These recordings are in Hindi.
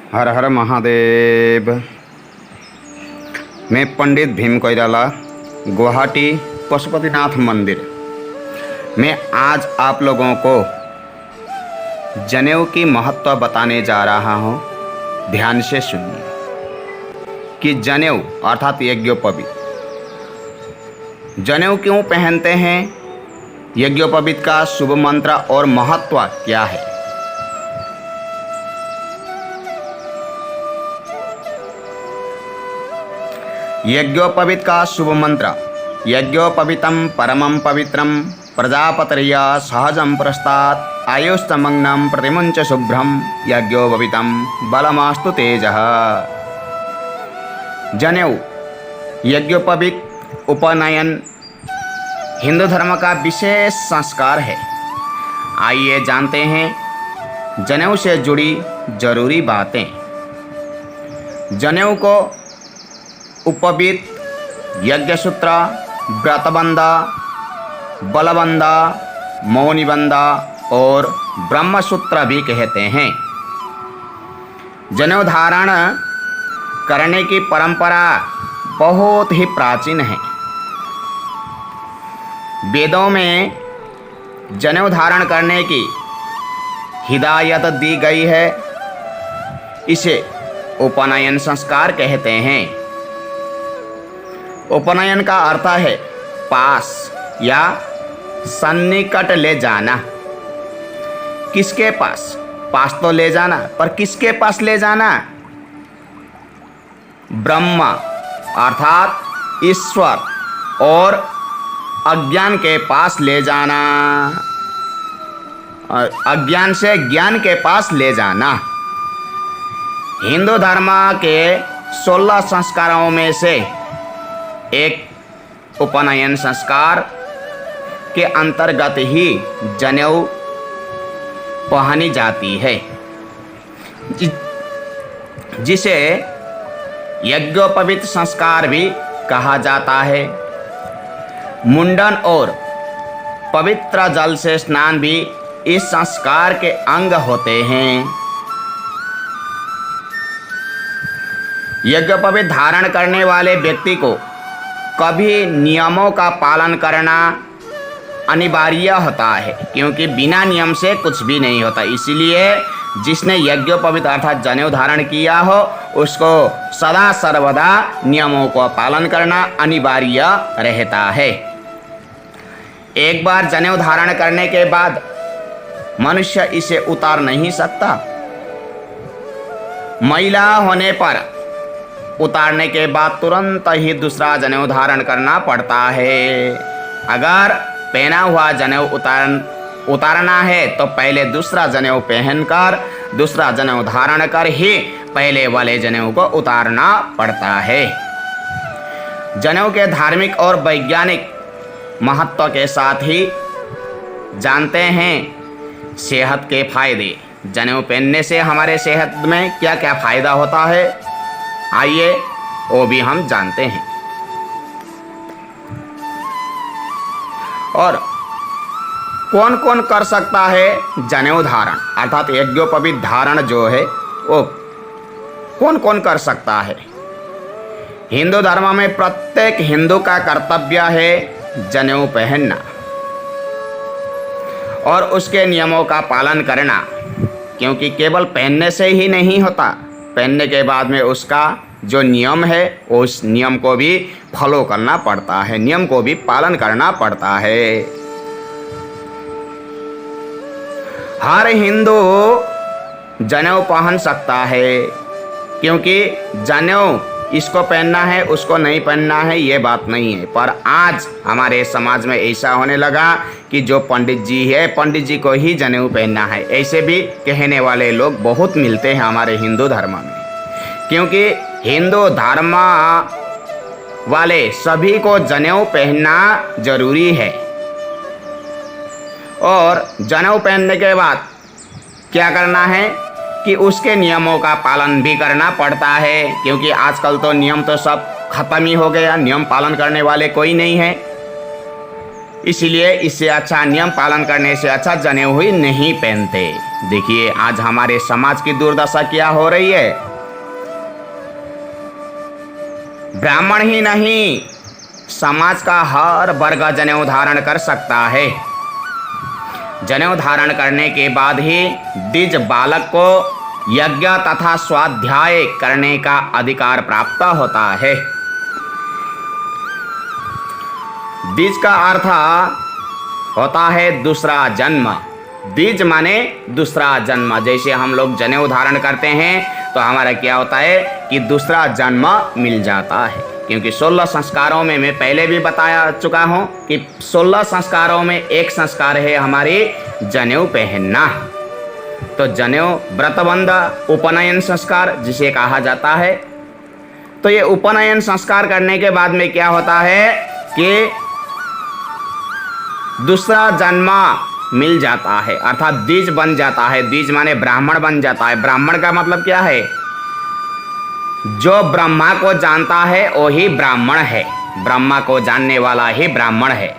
हर हर महादेव। मैं पंडित भीम कोइराला, गुवाहाटी पशुपतिनाथ मंदिर। मैं आज आप लोगों को जनेऊ की महत्व बताने जा रहा हूँ। ध्यान से सुनिए कि जनेऊ अर्थात यज्ञोपवीत, जनेऊ क्यों पहनते हैं, यज्ञोपवीत का शुभ मंत्र और महत्व क्या है। यज्ञोपवीत का शुभ मंत्र। यज्ञोपवीतम परमं पवित्रम प्रजापतर्या सहजं पुरस्तात् आयुष्मग्नं प्रतिमुंच शुभ्रम यज्ञोपवीतम बलमास्तु तेजः। जनेऊ यज्ञोपवीत उपनयन हिंदू धर्म का विशेष संस्कार है। आइए जानते हैं जनेऊ से जुड़ी जरूरी बातें। जनेऊ को उपवीत, यज्ञसूत्र, व्रतबंधा, बलबंधा, मौनिबंधा और ब्रह्मसूत्र भी कहते हैं। जनेऊ धारण करने की परंपरा बहुत ही प्राचीन है। वेदों में जनेऊ धारण करने की हिदायत दी गई है। इसे उपनयन संस्कार कहते हैं। उपनयन का अर्थ है पास या सन्निकट ले जाना। किसके पास? पास तो ले जाना, पर किसके पास ले जाना? ब्रह्म अर्थात ईश्वर और अज्ञान के पास ले जाना, और अज्ञान से ज्ञान के पास ले जाना। हिंदू धर्म के 16 संस्कारों में से एक उपनयन संस्कार के अंतर्गत ही जनेऊ पहनी जाती है, जिसे यज्ञोपवीत संस्कार भी कहा जाता है। मुंडन और पवित्र जल से स्नान भी इस संस्कार के अंग होते हैं। यज्ञोपवीत धारण करने वाले व्यक्ति को कभी नियमों का पालन करना अनिवार्य होता है, क्योंकि बिना नियम से कुछ भी नहीं होता। इसीलिए जिसने यज्ञोपवीत अर्थात जनेऊ धारण किया हो, उसको सदा सर्वदा नियमों का पालन करना अनिवार्य रहता है। एक बार जनेऊ धारण करने के बाद मनुष्य इसे उतार नहीं सकता। महिला होने पर उतारने के बाद तुरंत ही दूसरा जनेऊ धारण करना पड़ता है। अगर पहना हुआ जनेऊ उतारना है तो पहले दूसरा जनेऊ पहनकर, दूसरा जनेऊ धारण कर ही पहले वाले जनेऊ को उतारना पड़ता है। जनेऊ के धार्मिक और वैज्ञानिक महत्व के साथ ही जानते हैं सेहत के फायदे। जनेऊ पहनने से हमारे सेहत में क्या क्या फायदा होता है, आइए वो भी हम जानते हैं। और कौन कौन कर सकता है जनेऊ धारण अर्थात यज्ञोपवीत धारण जो है वो कौन कौन कर सकता है। हिंदू धर्म में प्रत्येक हिंदू का कर्तव्य है जनेऊ पहनना और उसके नियमों का पालन करना, क्योंकि केवल पहनने से ही नहीं होता, पहनने के बाद में उसका जो नियम है उस नियम को भी फॉलो करना पड़ता है, नियम को भी पालन करना पड़ता है। हर हिंदू जनेऊ पहन सकता है, क्योंकि जनेऊ इसको पहनना है उसको नहीं पहनना है ये बात नहीं है। पर आज हमारे समाज में ऐसा होने लगा कि जो पंडित जी है, पंडित जी को ही जनेऊ पहनना है, ऐसे भी कहने वाले लोग बहुत मिलते हैं हमारे हिंदू धर्म में। क्योंकि हिंदू धर्म वाले सभी को जनेऊ पहनना जरूरी है। और जनेऊ पहनने के बाद क्या करना है कि उसके नियमों का पालन भी करना पड़ता है, क्योंकि आजकल तो नियम तो सब खत्म ही हो गया, नियम पालन करने वाले कोई नहीं है। इसलिए इससे अच्छा, नियम पालन करने से अच्छा जनेऊ ही नहीं पहनते। देखिए आज हमारे समाज की दुर्दशा क्या हो रही है। ब्राह्मण ही नहीं, समाज का हर वर्ग जनेऊ धारण कर सकता है। जनेऊ धारण करने के बाद ही द्विज बालक को यज्ञ तथा स्वाध्याय करने का अधिकार प्राप्त होता है। द्विज का अर्थ होता है दूसरा जन्म। द्विज माने दूसरा जन्म। जैसे हम लोग जनेऊ धारण करते हैं तो हमारा क्या होता है कि दूसरा जन्म मिल जाता है। क्योंकि 16 संस्कारों में मैं पहले भी बताया चुका हूँ कि 16 संस्कारों में एक संस्कार है हमारी जनेऊ पहनना। तो जनेऊ व्रतबंध उपनयन संस्कार जिसे कहा जाता है। तो ये उपनयन संस्कार करने के बाद में क्या होता है कि दूसरा जन्म मिल जाता है, अर्थात द्विज बन जाता है। द्विज माने ब्राह्मण बन जाता है। ब्राह्मण का मतलब क्या है? जो ब्रह्मा को जानता है वही ब्राह्मण है। ब्रह्मा को जानने वाला ही ब्राह्मण है।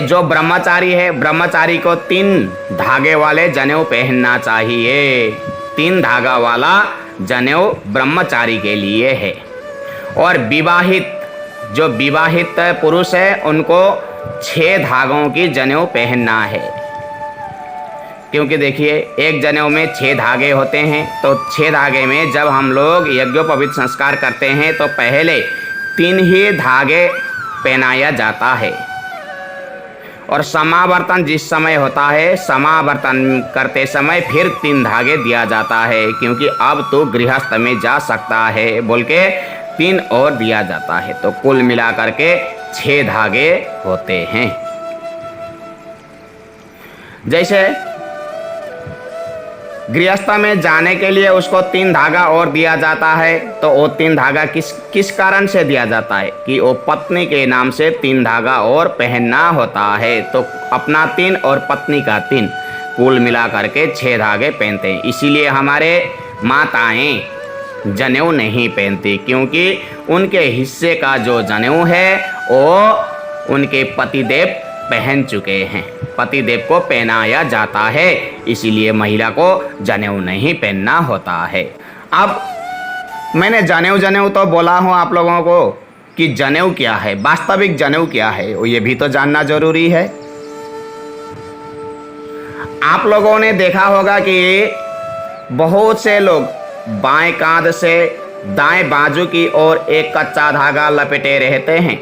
जो ब्रह्मचारी है, ब्रह्मचारी को 3 धागे वाले जनेऊ पहनना चाहिए। 3 धागा वाला जनेऊ ब्रह्मचारी के लिए है। और विवाहित, जो विवाहित पुरुष है उनको 6 धागों की जनेऊ पहनना है। क्योंकि देखिए एक जनेऊ में 6 धागे होते हैं। तो 6 धागे में जब हम लोग यज्ञोपवीत संस्कार करते हैं तो पहले 3 ही धागे पहनाया जाता है। और समावर्तन जिस समय होता है, समावर्तन करते समय फिर 3 धागे दिया जाता है। क्योंकि अब तो गृहस्थ में जा सकता है बोल के 3 और दिया जाता है। तो कुल मिलाकर के 6 धागे होते हैं। जैसे गृहस्थ में जाने के लिए उसको 3 धागा और दिया जाता है। तो वो 3 धागा किस कारण से दिया जाता है कि वो पत्नी के नाम से 3 धागा और पहनना होता है। तो अपना 3 और पत्नी का 3 कुल मिला करके 6 धागे पहनते हैं। इसीलिए हमारे माताएं जनेऊ नहीं पहनती, क्योंकि उनके हिस्से का जो जनेऊ है वो उनके पतिदेव पहन चुके हैं। पतिदेव को पहनाया जाता है, इसीलिए महिला को जनेऊ नहीं पहनना होता है। अब मैंने जनेऊ तो बोला हूँ आप लोगों को कि जनेऊ क्या है, वास्तविक जनेऊ क्या है, ये भी तो जानना जरूरी है। आप लोगों ने देखा होगा कि बहुत से लोग बाएं कांध से दाएं बाजू की ओर एक कच्चा धागा लपेटे रहते हैं।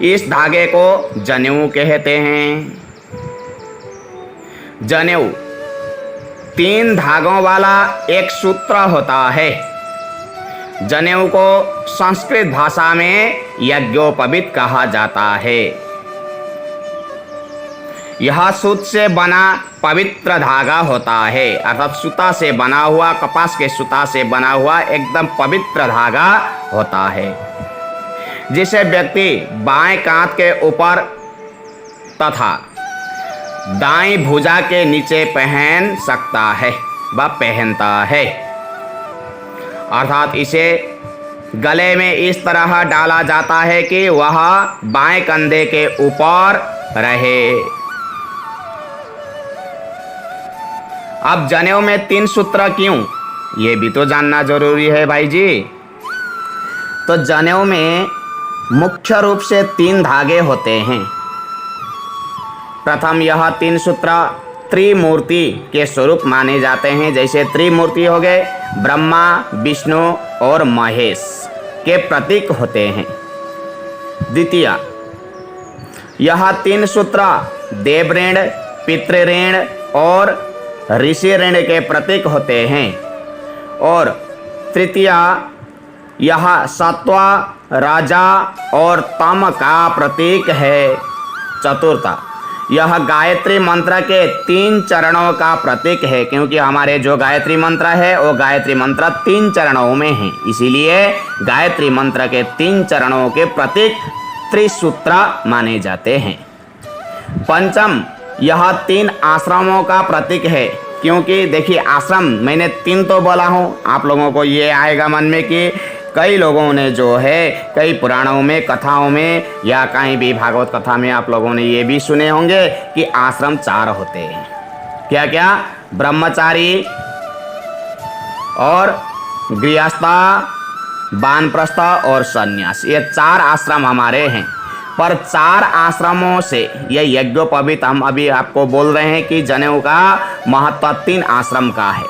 इस धागे को जनेऊ कहते हैं। जनेऊ 3 धागों वाला एक सूत्र होता है। जनेऊ को संस्कृत भाषा में यज्ञोपवीत कहा जाता है। यह सूत से बना पवित्र धागा होता है, अर्थात सूता से बना हुआ, कपास के सूता से बना हुआ एकदम पवित्र धागा होता है, जिसे व्यक्ति बाएं कांध के ऊपर तथा दाएं भुजा के नीचे पहन सकता है व पहनता है। अर्थात इसे गले में इस तरह डाला जाता है कि वह बाएं कंधे के ऊपर रहे। अब जनेऊ में 3 सूत्र क्यों, ये भी तो जानना जरूरी है भाई जी। तो जनेऊ में मुख्य रूप से 3 धागे होते हैं। प्रथम यह 3 सूत्र त्रिमूर्ति के स्वरूप माने जाते हैं। जैसे त्रिमूर्ति हो गए, ब्रह्मा, विष्णु और महेश के प्रतीक होते हैं। द्वितीय, यह 3 सूत्र देवऋण, पितृऋण और ऋषि ऋण के प्रतीक होते हैं। और तृतीय, यह सत्व, राजा और तम का प्रतीक है। चतुर्थ, यह गायत्री मंत्र के 3 चरणों का प्रतीक है, क्योंकि हमारे जो गायत्री मंत्र है वो गायत्री मंत्र 3 चरणों में है। इसीलिए गायत्री मंत्र के 3 चरणों के प्रतीक त्रिसूत्र माने जाते हैं। पंचम, यह 3 आश्रमों का प्रतीक है, क्योंकि देखिए आश्रम मैंने 3 तो बोला हूँ। आप लोगों को ये आएगा मन में कि कई लोगों ने जो है कई पुराणों में, कथाओं में या कहीं भी भागवत कथा में आप लोगों ने ये भी सुने होंगे कि आश्रम 4 होते हैं। क्या क्या? ब्रह्मचारी और गृहस्था, वानप्रस्थ और संन्यास, ये 4 आश्रम हमारे हैं। पर 4 आश्रमों से ये यज्ञोपवीत हम अभी आपको बोल रहे हैं कि जनेऊ का महत्व 3 आश्रम का है।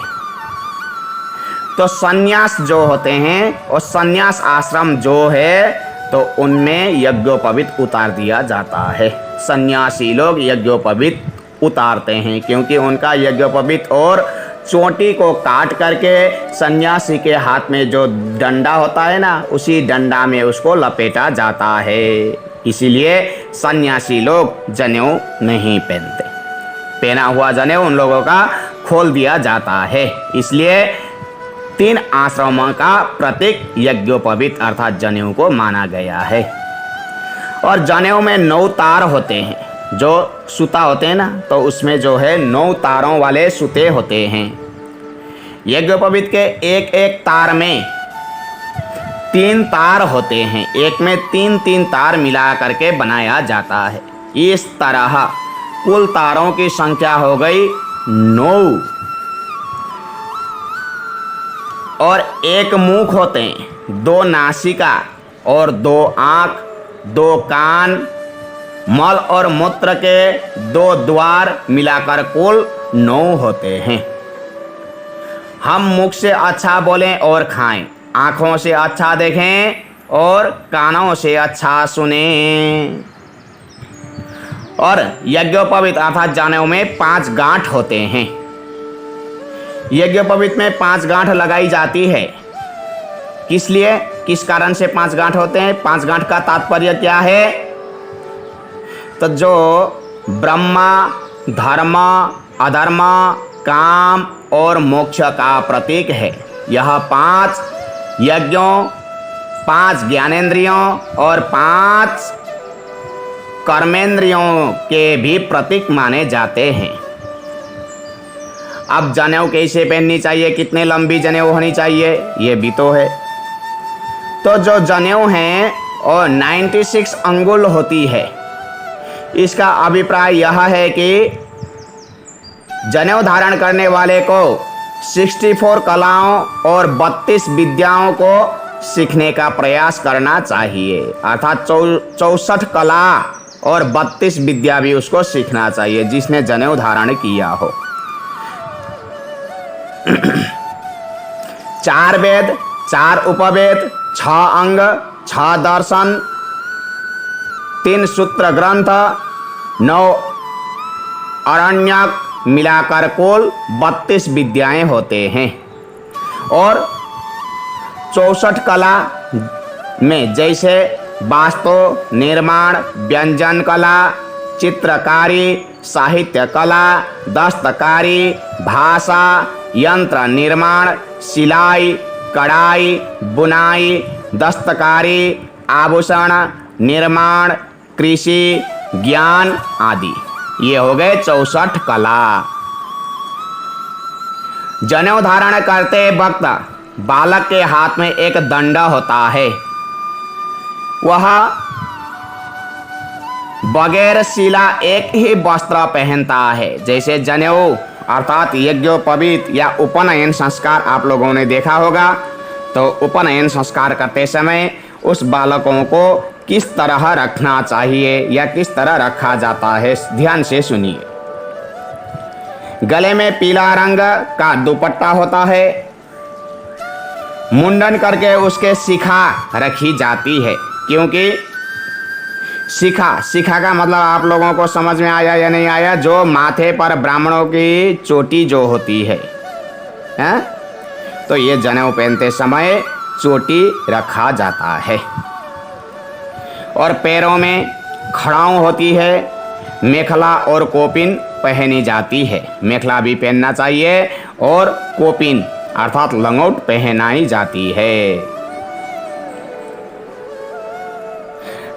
तो संन्यास जो होते हैं और संन्यास आश्रम जो है तो उनमें यज्ञोपवीत उतार दिया जाता है। सन्यासी लोग यज्ञोपवीत उतारते हैं क्योंकि उनका यज्ञोपवीत और चोटी को काट करके सन्यासी के हाथ में जो डंडा होता है ना, उसी डंडा में उसको लपेटा जाता है। इसीलिए सन्यासी लोग जनेऊ नहीं पहनते। पहना हुआ जनेऊ उन लोगों का खोल दिया जाता है। इसलिए 3 आश्रमों का प्रतीक यज्ञोपवीत अर्थात जनेऊ को माना गया है। और जनेऊ में 9 तार होते हैं, जो सूता होते हैं ना, तो उसमें जो है 9 तारों वाले सूते होते हैं। यज्ञोपवीत के एक तार में 3 तार होते हैं, एक में 3 तार मिला करके बनाया जाता है। इस तरह कुल तारों की संख्या हो गई 9। और एक मुख होते हैं, 2 नासिका और 2 आँख, 2 कान, मल और मूत्र के 2 द्वार मिलाकर कुल 9 होते हैं। हम मुख से अच्छा बोलें और खाएं, आँखों से अच्छा देखें और कानों से अच्छा सुनें। और यज्ञोपवीत अर्थात जनेऊ में 5 गांठ होते हैं। यज्ञोपवीत में 5 गांठ लगाई जाती है। किस लिए, किस कारण से 5 गांठ होते हैं? 5 गांठ का तात्पर्य क्या है? तो जो ब्रह्मा, धर्म, अधर्म, काम और मोक्ष का प्रतीक है, यह 5 यज्ञों, 5 ज्ञानेंद्रियों और 5 कर्मेंद्रियों के भी प्रतीक माने जाते हैं। अब जनेऊ कैसे पहननी चाहिए, कितने लंबी जनेऊ होनी चाहिए, ये भी तो है। तो जो जनेऊ है और 96 अंगुल होती है। इसका अभिप्राय यह है कि जनेऊ धारण करने वाले को 64 कलाओं और 32 विद्याओं को सीखने का प्रयास करना चाहिए। अर्थात 64 कला और 32 विद्या भी उसको सीखना चाहिए जिसने जनेऊ धारण किया हो। 4 वेद, 4 उपवेद, 6 अंग, 6 दर्शन, 3 सूत्र ग्रंथ, 9 अरण्यक मिलाकर कुल 32 विद्याएं होते हैं। और 64 कला में जैसे वास्तु निर्माण, व्यंजन कला, चित्रकारी, साहित्य कला, दस्तकारी, भाषा, यंत्र निर्माण, सिलाई, कढ़ाई, बुनाई, दस्तकारी, आभूषण निर्माण, कृषि, ज्ञान आदि, ये हो गए 64 कला। जनेऊ धारण करते वक्त बालक के हाथ में एक दंड होता है। वह बगैर सिला एक ही वस्त्र पहनता है। जैसे जनेऊ अर्थात यज्ञोपवीत या उपनयन संस्कार आप लोगों ने देखा होगा, तो उपनयन संस्कार करते समय उस बालकों को किस तरह रखना चाहिए या किस तरह रखा जाता है, ध्यान से सुनिए। गले में पीला रंग का दुपट्टा होता है। मुंडन करके उसके शिखा रखी जाती है, क्योंकि शिखा का मतलब आप लोगों को समझ में आया या नहीं आया? जो माथे पर ब्राह्मणों की चोटी जो होती है, तो ये जनेऊ पहनते समय चोटी रखा जाता है। और पैरों में खड़ाऊं होती है। मेखला और कोपिन पहनी जाती है। मेखला भी पहनना चाहिए और कोपिन अर्थात लंगोट पहनाई जाती है।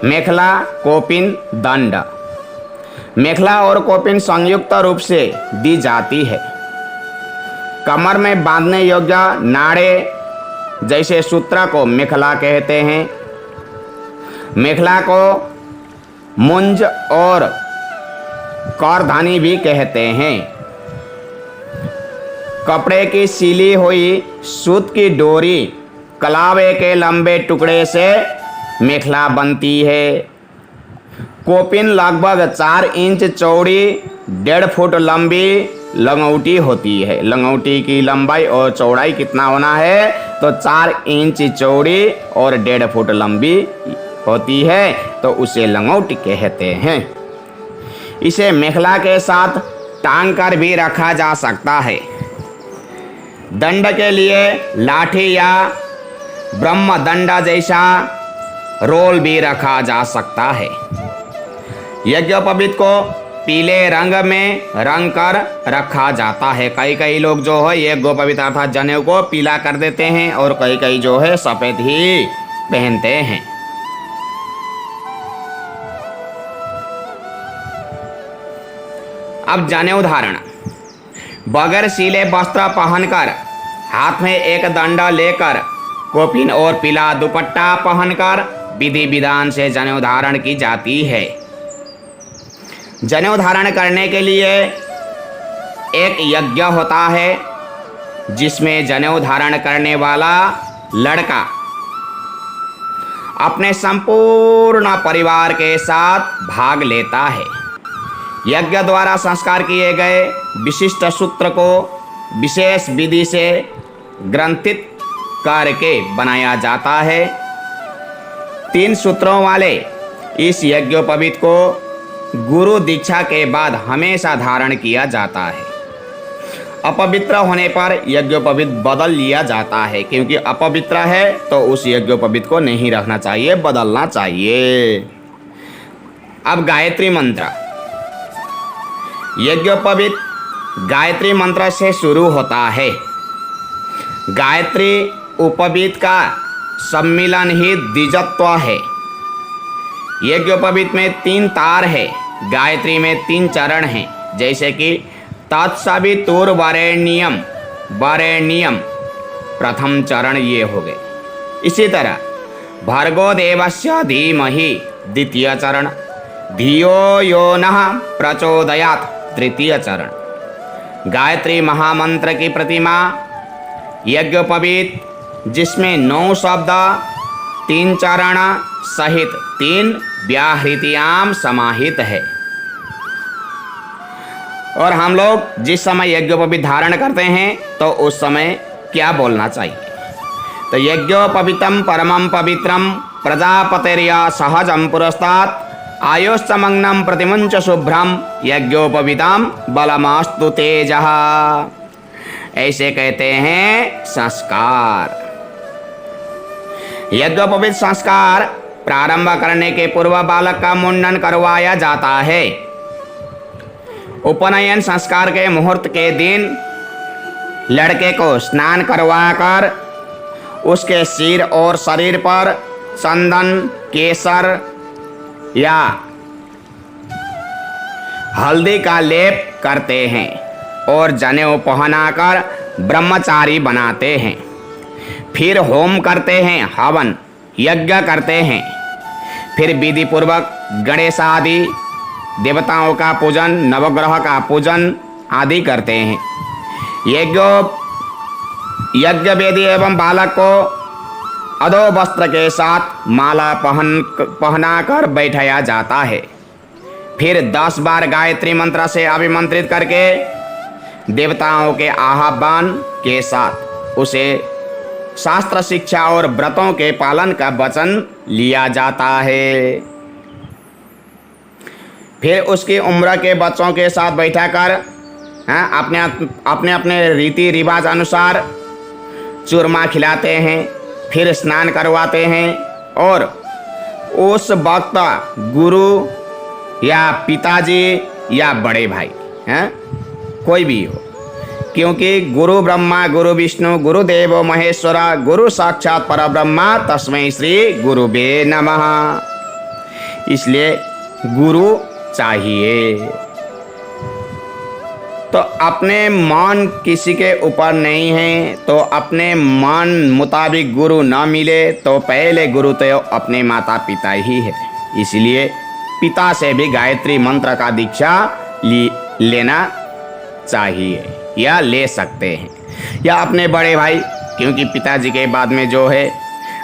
मेखला, कोपिन, दंड। मेखला और कोपिन संयुक्त रूप से दी जाती है। कमर में बांधने योग्य नाड़े जैसे सूत्र को मेखला कहते हैं। मेखला को मुंज और करधानी भी कहते हैं। कपड़े की सिली हुई सूत की डोरी कलावे के लंबे टुकड़े से मेखला बनती है। कोपिन लगभग 4 इंच चौड़ी 1.5 फुट लंबी लंगोटी होती है। लंगोटी की लंबाई और चौड़ाई कितना होना है? तो 4 इंच चौड़ी और 1.5 फुट लंबी होती है, तो उसे लंगोटी कहते हैं। इसे मेखला के साथ टांग कर भी रखा जा सकता है। दंड के लिए लाठी या ब्रह्मदंडा जैसा रोल भी रखा जा सकता है। यज्ञोपवीत को पीले रंग में रंग कर रखा जाता है। कई लोग जो है यज्ञोपवीत अर्थात जनेऊ को पीला कर देते हैं और कई जो है सफेद ही पहनते हैं। अब जनेऊ धारण। बगैर सीले वस्त्र पहनकर, हाथ में एक दंडा लेकर, कोपिन और पीला दुपट्टा पहनकर विधि विधान से जनेऊ धारण की जाती है। जनेऊ धारण करने के लिए एक यज्ञ होता है, जिसमें जनेऊ धारण करने वाला लड़का अपने संपूर्ण परिवार के साथ भाग लेता है। यज्ञ द्वारा संस्कार किए गए विशिष्ट सूत्र को विशेष विधि से ग्रंथित करके बनाया जाता है। 3 सूत्रों वाले इस यज्ञोपवीत को गुरु दीक्षा के बाद हमेशा धारण किया जाता है। अपवित्र होने पर यज्ञोपवीत बदल लिया जाता है, क्योंकि अपवित्र है तो उस यज्ञोपवीत को नहीं रखना चाहिए, बदलना चाहिए। अब गायत्री मंत्र। यज्ञोपवीत गायत्री मंत्र से शुरू होता है। गायत्री उपवीत का सम्मिलन ही द्विजत्व है। यज्ञोपवीत में 3 तार है। गायत्री में 3 चरण हैं, जैसे कि तत्सवितुर वरेण्यम, वरेण्यम प्रथम चरण ये हो गए। इसी तरह भर्गो देवस्य धीमहि द्वितीय चरण, धियो यो नः प्रचोदयात् तृतीय चरण। गायत्री महामंत्र की प्रतिमा यज्ञोपवीत, जिसमें 9 शब्द 3 चरण सहित 3 व्याहृतियां समाहित है। और हम लोग जिस समय यज्ञोपवीत धारण करते हैं तो उस समय क्या बोलना चाहिए? तो यज्ञोपवीतम परमं पवित्रम प्रजापतिर्या सहजम पुरस्तात् आयुष्मग्नं प्रतिमुंच शुभ्रम यज्ञोपवीतम बलमस्तु तेजः। ऐसे कहते हैं संस्कार। यज्ञोपवीत संस्कार प्रारंभ करने के पूर्व बालक का मुंडन करवाया जाता है। उपनयन संस्कार के मुहूर्त के दिन लड़के को स्नान करवाकर उसके सिर और शरीर पर चंदन, केसर या हल्दी का लेप करते हैं और जनेऊ पहनाकर ब्रह्मचारी बनाते हैं। फिर होम करते हैं, हवन यज्ञ करते हैं। फिर विधि पूर्वक गणेश आदि देवताओं का पूजन, नवग्रह का पूजन आदि करते हैं। यज्ञ वेदी एवं बालक को अधो वस्त्र के साथ माला पहनाकर बैठाया जाता है। फिर 10 बार गायत्री मंत्र से अभिमंत्रित करके देवताओं के आह्वान के साथ उसे शास्त्र शिक्षा और व्रतों के पालन का वचन लिया जाता है। फिर उसकी उम्र के बच्चों के साथ बैठाकर अपने अपने रीति रिवाज अनुसार चूरमा खिलाते हैं, फिर स्नान करवाते हैं। और उस वक्त गुरु या पिताजी या बड़े भाई कोई भी हो, क्योंकि गुरु ब्रह्मा गुरु विष्णु गुरुदेवो महेश्वरा गुरु साक्षात परब्रह्मा तस्मै श्री गुरुवे नमः। इसलिए गुरु चाहिए। तो अपने मन किसी के ऊपर नहीं है, तो अपने मन मुताबिक गुरु न मिले तो पहले गुरु तो अपने माता पिता ही है। इसलिए पिता से भी गायत्री मंत्र का दीक्षा लेना चाहिए या ले सकते हैं। या अपने बड़े भाई, क्योंकि पिताजी के बाद में जो है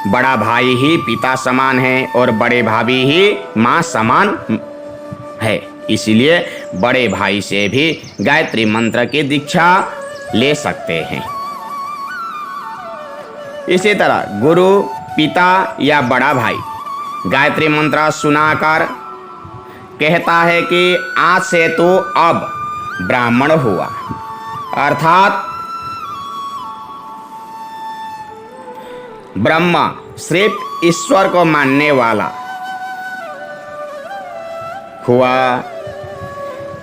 बड़ा भाई ही पिता समान है और बड़े भाभी ही माँ समान है। इसलिए बड़े भाई से भी गायत्री मंत्र की दीक्षा ले सकते हैं। इसी तरह गुरु, पिता या बड़ा भाई गायत्री मंत्र सुनाकर कहता है कि आज से तू अब ब्राह्मण हुआ, अर्थात ब्रह्म सिर्फ ईश्वर को मानने वाला हुआ।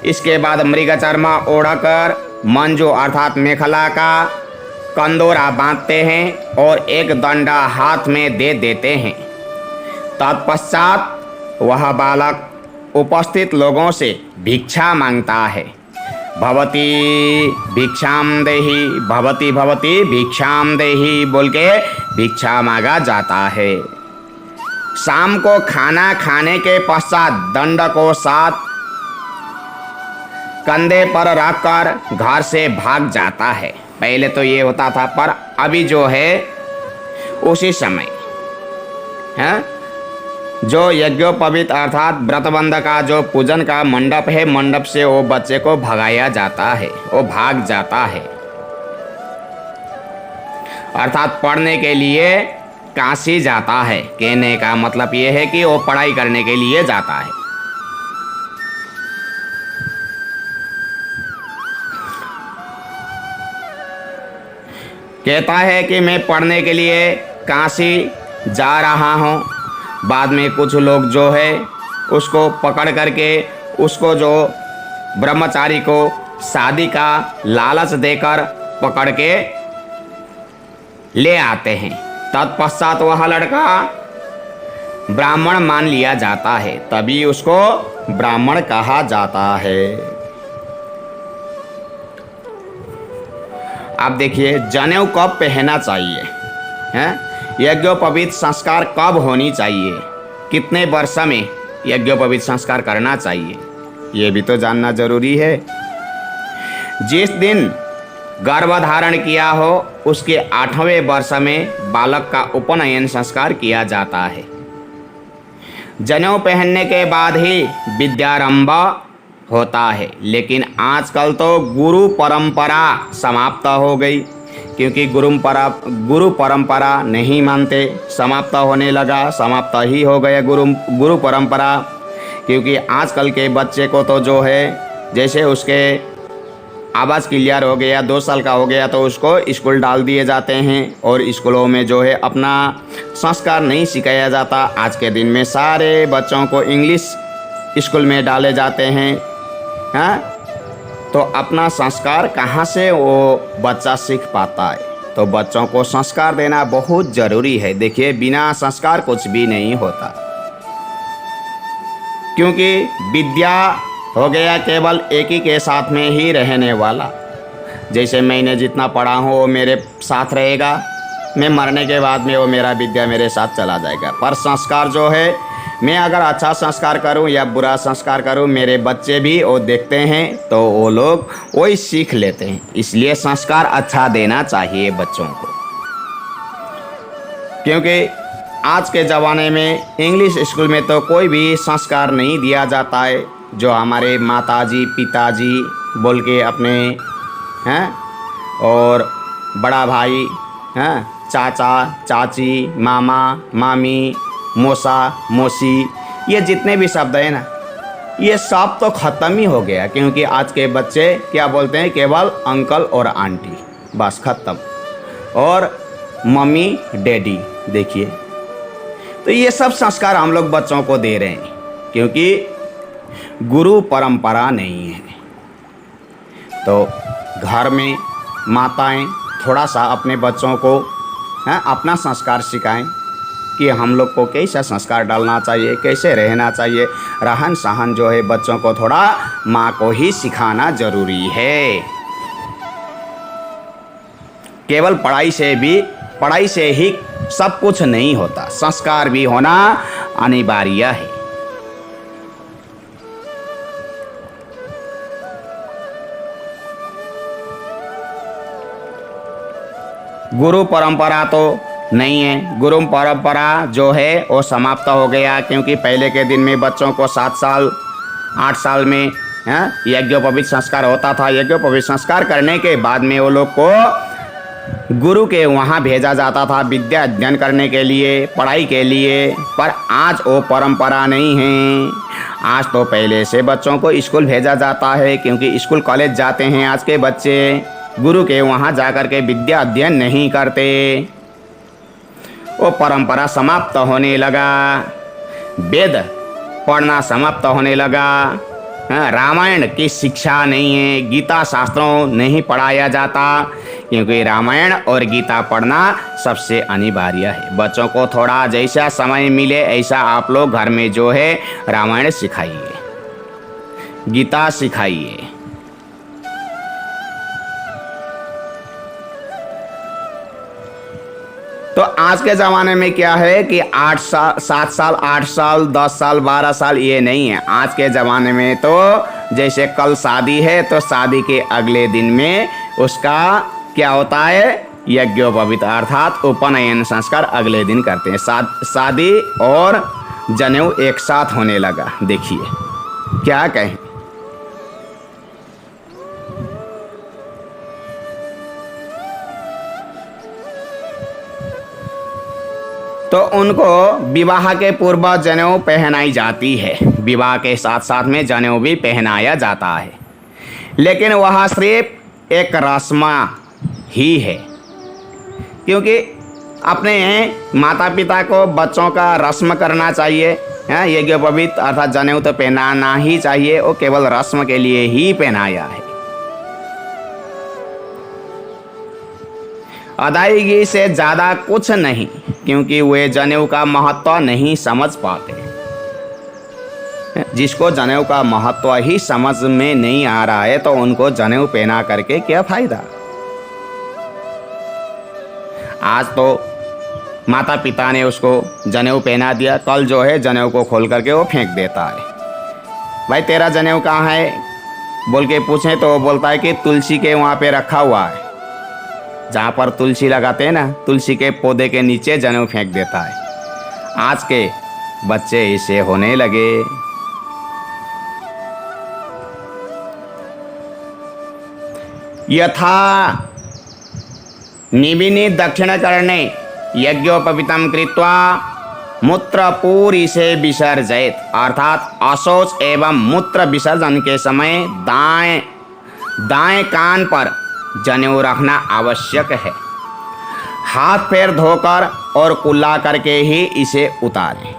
इसके बाद मृगचर्मा ओढ़कर मंजू अर्थात मेखला का कंदोरा बांधते हैं और एक दंडा हाथ में दे देते हैं। तत्पश्चात वह बालक उपस्थित लोगों से भिक्षा मांगता है। भवती भिक्षाम देहि, भवती भवती भिक्षाम देहि बोल के भिक्षा मांगा जाता है। शाम को खाना खाने के पश्चात दंड को साथ कंधे पर रखकर घर से भाग जाता है। पहले तो ये होता था, पर अभी जो है उसी समय है जो यज्ञोपवीत अर्थात व्रतबंध का जो पूजन का मंडप है, मंडप से वो बच्चे को भगाया जाता है, वो भाग जाता है। अर्थात पढ़ने के लिए काशी जाता है। कहने का मतलब ये है कि वो पढ़ाई करने के लिए जाता है। कहता है कि मैं पढ़ने के लिए काशी जा रहा हूँ। बाद में कुछ लोग जो है उसको पकड़ करके उसको जो ब्रह्मचारी को शादी का लालच देकर पकड़ के ले आते हैं। तत्पश्चात वह लड़का ब्राह्मण मान लिया जाता है, तभी उसको ब्राह्मण कहा जाता है। अब देखिए जनेऊ कब पहनना चाहिए हैं? यज्ञोपवीत संस्कार कब होनी चाहिए, कितने वर्ष में यज्ञोपवीत संस्कार करना चाहिए, ये भी तो जानना जरूरी है। जिस दिन गर्भधारण किया हो उसके 8वें वर्ष में बालक का उपनयन संस्कार किया जाता है। जनेऊ पहनने के बाद ही विद्यारंभ होता है। लेकिन आजकल तो गुरु परंपरा समाप्त हो गई, क्योंकि गुरु परंपरा नहीं मानते, समाप्त होने लगा, समाप्त ही हो गया गुरु परंपरा। क्योंकि आजकल के बच्चे को तो जो है जैसे उसके आवाज़ क्लियर हो गया, 2 साल का हो गया तो उसको स्कूल डाल दिए जाते हैं और स्कूलों में जो है अपना संस्कार नहीं सिखाया जाता। आज के दिन में सारे बच्चों को इंग्लिश स्कूल में डाले जाते हैं। हाँ, तो अपना संस्कार कहाँ से वो बच्चा सीख पाता है? तो बच्चों को संस्कार देना बहुत ज़रूरी है। देखिए बिना संस्कार कुछ भी नहीं होता, क्योंकि विद्या हो गया केवल एक ही के साथ में ही रहने वाला। जैसे मैंने जितना पढ़ा हूँ वो मेरे साथ रहेगा, मैं मरने के बाद में वो मेरा विद्या मेरे साथ चला जाएगा। पर संस्कार जो है, मैं अगर अच्छा संस्कार करूं या बुरा संस्कार करूं, मेरे बच्चे भी वो देखते हैं तो वो लोग वही सीख लेते हैं। इसलिए संस्कार अच्छा देना चाहिए बच्चों को, क्योंकि आज के ज़माने में इंग्लिश स्कूल में तो कोई भी संस्कार नहीं दिया जाता है। जो हमारे माताजी पिताजी बोल के अपने हैं और बड़ा भाई हैं, चाचा चाची, मामा मामी, मौसा मौसी, ये जितने भी शब्द हैं ना, ये सब तो ख़त्म ही हो गया। क्योंकि आज के बच्चे क्या बोलते हैं? केवल अंकल और आंटी, बस ख़त्म, और मम्मी डैडी। देखिए तो ये सब संस्कार हम लोग बच्चों को दे रहे हैं, क्योंकि गुरु परंपरा नहीं है। तो घर में माताएं थोड़ा सा अपने बच्चों को अपना संस्कार सिखाएं कि हम लोग को कैसा संस्कार डालना चाहिए, कैसे रहना चाहिए। रहन सहन जो है बच्चों को थोड़ा माँ को ही सिखाना जरूरी है। केवल पढ़ाई से ही सब कुछ नहीं होता, संस्कार भी होना अनिवार्य है। गुरु परंपरा तो नहीं है। गुरु परंपरा जो है वो समाप्त हो गया, क्योंकि पहले के दिन में बच्चों को 7 साल 8 साल में यज्ञोपवीत संस्कार होता था। यज्ञोपवीत संस्कार करने के बाद में वो लोग को गुरु के वहाँ भेजा जाता था विद्या अध्ययन करने के लिए, पढ़ाई के लिए। पर आज वो परंपरा नहीं है। आज तो पहले से बच्चों को स्कूल भेजा जाता है, क्योंकि स्कूल कॉलेज जाते हैं आज के बच्चे, गुरु के वहाँ जाकर के विद्या अध्ययन नहीं करते। वो परंपरा समाप्त होने लगा, वेद पढ़ना समाप्त होने लगा। रामायण की शिक्षा नहीं है, गीता शास्त्रों नहीं पढ़ाया जाता, क्योंकि रामायण और गीता पढ़ना सबसे अनिवार्य है। बच्चों को थोड़ा जैसा समय मिले ऐसा आप लोग घर में जो है रामायण सिखाइए, गीता सिखाइए। तो आज के ज़माने में क्या है कि 8 साल 7 साल 8 साल 10 साल 12 साल ये नहीं है। आज के ज़माने में तो जैसे कल शादी है तो शादी के अगले दिन में उसका क्या होता है, यज्ञोपवीत अर्थात उपनयन संस्कार अगले दिन करते हैं। शादी और जनेऊ एक साथ होने लगा। देखिए क्या कहें। तो उनको विवाह के पूर्व जनेऊ पहनाई जाती है, विवाह के साथ साथ में जनेऊ भी पहनाया जाता है, लेकिन वह सिर्फ एक रस्म ही है। क्योंकि अपने माता पिता को बच्चों का रस्म करना चाहिए। यज्ञोपवीत अर्थात जनेऊ तो पहनाना ही चाहिए, वो केवल रस्म के लिए ही पहनाया है। अदायगी से ज़्यादा कुछ नहीं, क्योंकि वे जनेऊ का महत्व नहीं समझ पाते। जिसको जनेऊ का महत्व ही समझ में नहीं आ रहा है तो उनको जनेऊ पहना करके क्या फायदा। आज तो माता पिता ने उसको जनेऊ पहना दिया, कल जो है जनेऊ को खोल करके वो फेंक देता है। भाई तेरा जनेऊ कहाँ है बोल के पूछें तो वो बोलता है कि तुलसी के वहाँ पे रखा हुआ है। जहाँ पर तुलसी लगाते हैं ना, तुलसी के पौधे के नीचे जनेऊ फेंक देता है। आज के बच्चे इसे होने लगे। यथा निबिनी दक्षिण करणे यज्ञोपवीतम कृत्वा मूत्रपूरी से विसर्जयेत, अर्थात अशौच एवं मूत्र विसर्जन के समय दाएं कान पर जनेऊ रखना आवश्यक है। हाथ पैर धोकर और कुल्ला करके ही इसे उतारें।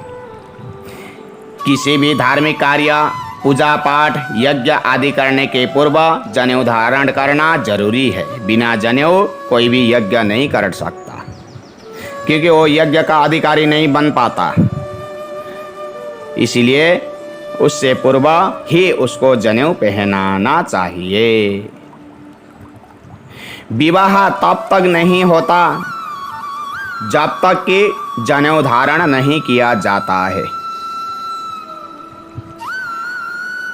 किसी भी धार्मिक कार्य, पूजा पाठ, यज्ञ आदि करने के पूर्व जनेऊ धारण करना जरूरी है। बिना जनेऊ कोई भी यज्ञ नहीं कर सकता, क्योंकि वो यज्ञ का अधिकारी नहीं बन पाता। इसलिए उससे पूर्व ही उसको जनेऊ पहनाना चाहिए। विवाह तब तक नहीं होता जब तक कि जनेऊ धारण नहीं किया जाता है।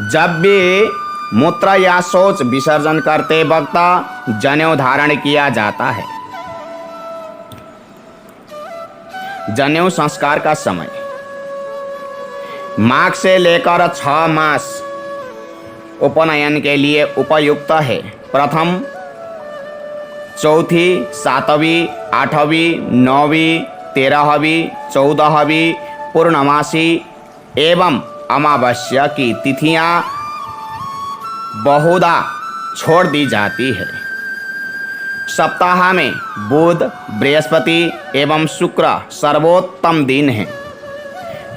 जब भी मूत्र या शौच विसर्जन करते वक्त जनेऊ धारण किया जाता है। जनेऊ संस्कार का समय माघ से लेकर 6 मास उपनयन के लिए उपयुक्त है। प्रथम, चौथी, 7वीं, 8वीं, 9वीं, 13वीं, 14वीं, पूर्णमासी एवं अमावस्या की तिथियां बहुधा छोड़ दी जाती है। सप्ताह में बुध, बृहस्पति एवं शुक्र सर्वोत्तम दिन है।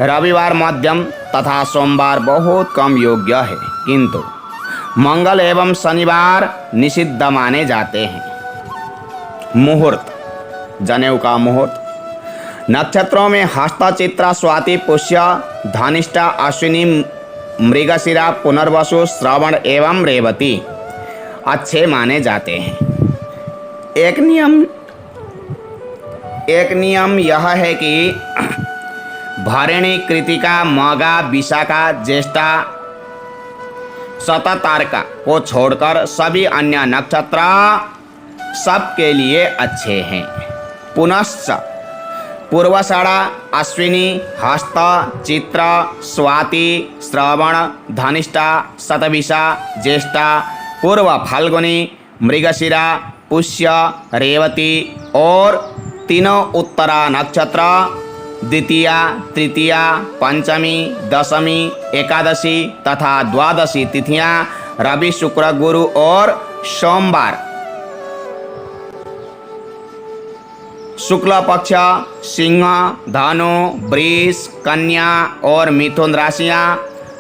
रविवार मध्यम तथा सोमवार बहुत कम योग्य है, किंतु मंगल एवं शनिवार निषिद्ध माने जाते हैं। मुहूर्त, जनेऊ का मुहूर्त नक्षत्रों में हस्त, चित्रा, स्वाति, पुष्य, धनिष्ठा, अश्विनी, मृगशिरा, पुनर्वसु, श्रवण एवं रेवती अच्छे माने जाते हैं। एक नियम यह है कि भरणी, कृतिका, मघा, विशाखा, ज्येष्ठा, शततारका को छोड़कर सभी अन्य नक्षत्र सबके लिए अच्छे हैं। पुनश्च पूर्वाषाढ़ा, अश्विनी, हस्त, चित्र, स्वाति, श्रवण, धनिष्ठा, शतभिषा, ज्येष्ठा, पूर्व फाल्गुनी, मृगशिरा, पुष्य, रेवती और तीनों उत्तरा नक्षत्र, द्वितीया, तृतीया, पंचमी, दशमी, एकादशी तथा द्वादशी तिथियां रवि, शुक्र, गुरु और सोमवार, शुक्ल पक्ष, सिंह, धनु, वृष, कन्या और मिथुन राशियां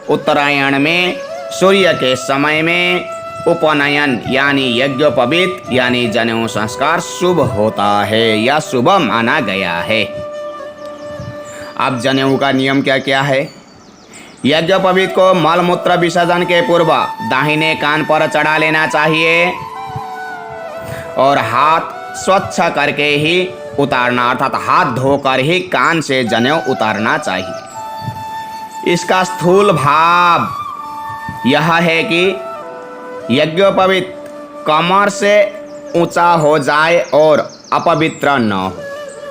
उत्तरायण में सूर्य के समय में उपनयन यानी यज्ञोपवीत यानी जनेऊ संस्कार शुभ होता है या शुभ माना गया है। अब जनेऊ का नियम क्या क्या है? यज्ञोपवीत को मलमूत्र विसर्जन के पूर्व दाहिने कान पर चढ़ा लेना चाहिए और हाथ स्वच्छ करके ही उतारना, अर्थात हाथ धोकर ही कान से जनेऊ उतारना चाहिए। इसका स्थूल भाव यह है कि यज्ञोपवीत कमर से ऊंचा हो जाए और अपवित्र न हो,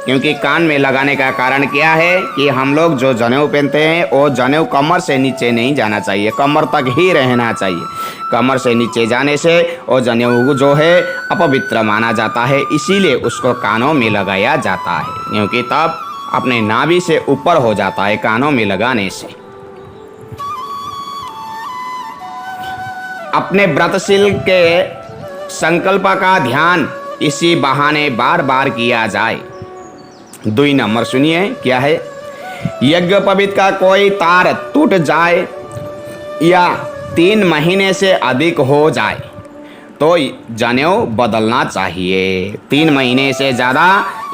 क्योंकि कान में लगाने का कारण क्या है कि हम लोग जो जनेऊ पहनते हैं वो जनेऊ कमर से नीचे नहीं जाना चाहिए, कमर तक ही रहना चाहिए। कमर से नीचे जाने से वो जनेऊ जो है अपवित्र माना जाता है, इसीलिए उसको कानों में लगाया जाता है, क्योंकि तब अपने नाभि से ऊपर हो जाता है कानों में लगाने से। अपने व्रतशील के संकल्प का ध्यान इसी बहाने बार बार किया जाए। 2 नंबर सुनिए क्या है? यज्ञोपवीत का कोई तार टूट जाए या 3 महीने से अधिक हो जाए तो जनेऊ बदलना चाहिए। 3 महीने से ज़्यादा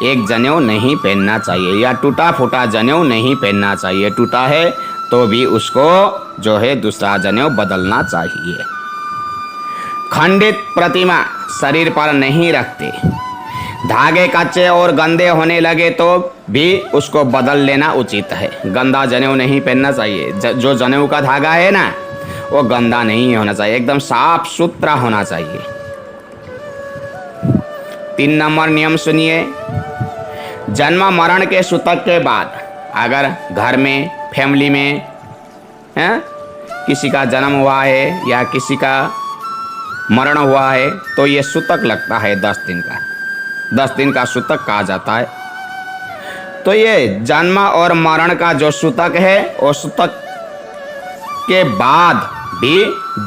एक जनेऊ नहीं पहनना चाहिए या टूटा फूटा जनेऊ नहीं पहनना चाहिए। टूटा है तो भी उसको जो है दूसरा जनेऊ बदलना चाहिए। खंडित प्रतिमा शरीर पर नहीं रखते। धागे कच्चे और गंदे होने लगे तो भी उसको बदल लेना उचित है। गंदा जनेऊ नहीं पहनना चाहिए। जो जनेऊ का धागा है ना वो गंदा नहीं होना चाहिए, एकदम साफ सुथरा होना चाहिए। 3 नंबर नियम सुनिए। जन्म मरण के सूतक के बाद अगर घर में फैमिली में किसी का जन्म हुआ है या किसी का मरण हुआ है तो ये सूतक लगता है 10 दिन का। 10 दिन का सूतक कहा जाता है। तो ये जन्म और मरण का जो सूतक है वो सूतक के बाद भी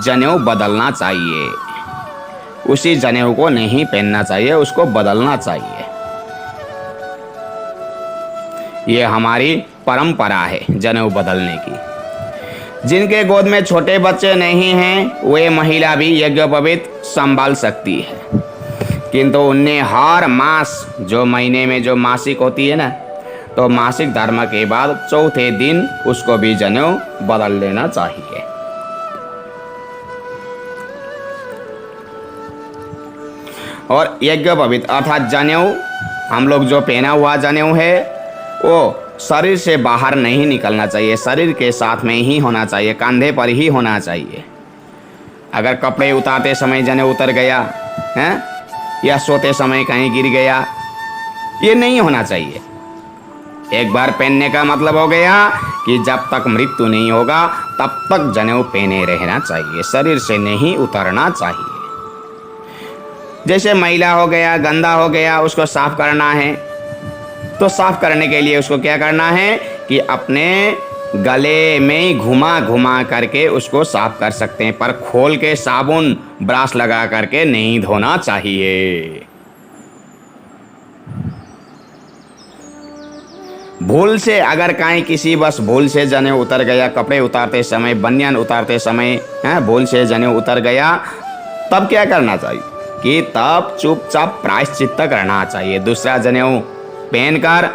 जनेऊ बदलना चाहिए। उसी जनेऊ को नहीं पहनना चाहिए, उसको बदलना चाहिए। ये हमारी परंपरा है जनेऊ बदलने की। जिनके गोद में छोटे बच्चे नहीं हैं वे महिला भी यज्ञोपवीत संभाल सकती है, किंतु उन्हें हर मास जो महीने में जो मासिक होती है ना, तो मासिक धर्म के बाद चौथे दिन उसको भी जनेऊ बदल लेना चाहिए। और यज्ञोपवीत अर्थात जनेऊ हम लोग जो पहना हुआ जनेऊ है वो शरीर से बाहर नहीं निकलना चाहिए, शरीर के साथ में ही होना चाहिए, कंधे पर ही होना चाहिए। अगर कपड़े उतारते समय जनेऊ उतर गया है या सोते समय कहीं गिर गया, ये नहीं होना चाहिए। एक बार पहनने का मतलब हो गया कि जब तक मृत्यु नहीं होगा तब तक जनेऊ पहने रहना चाहिए, शरीर से नहीं उतरना चाहिए। जैसे मैला हो गया, गंदा हो गया, उसको साफ करना है तो साफ करने के लिए उसको क्या करना है कि अपने गले में घुमा घुमा करके उसको साफ कर सकते हैं, पर खोल के साबुन ब्रश लगा करके नहीं धोना चाहिए। भूल से अगर कहीं किसी बस भूल से जनेऊ उतर गया, कपड़े उतारते समय, बनियान उतारते समय भूल से जनेऊ उतर गया, तब क्या करना चाहिए कि तब चुपचाप प्रायश्चित्त करना चाहिए। दूसरा जनेऊ पहनकर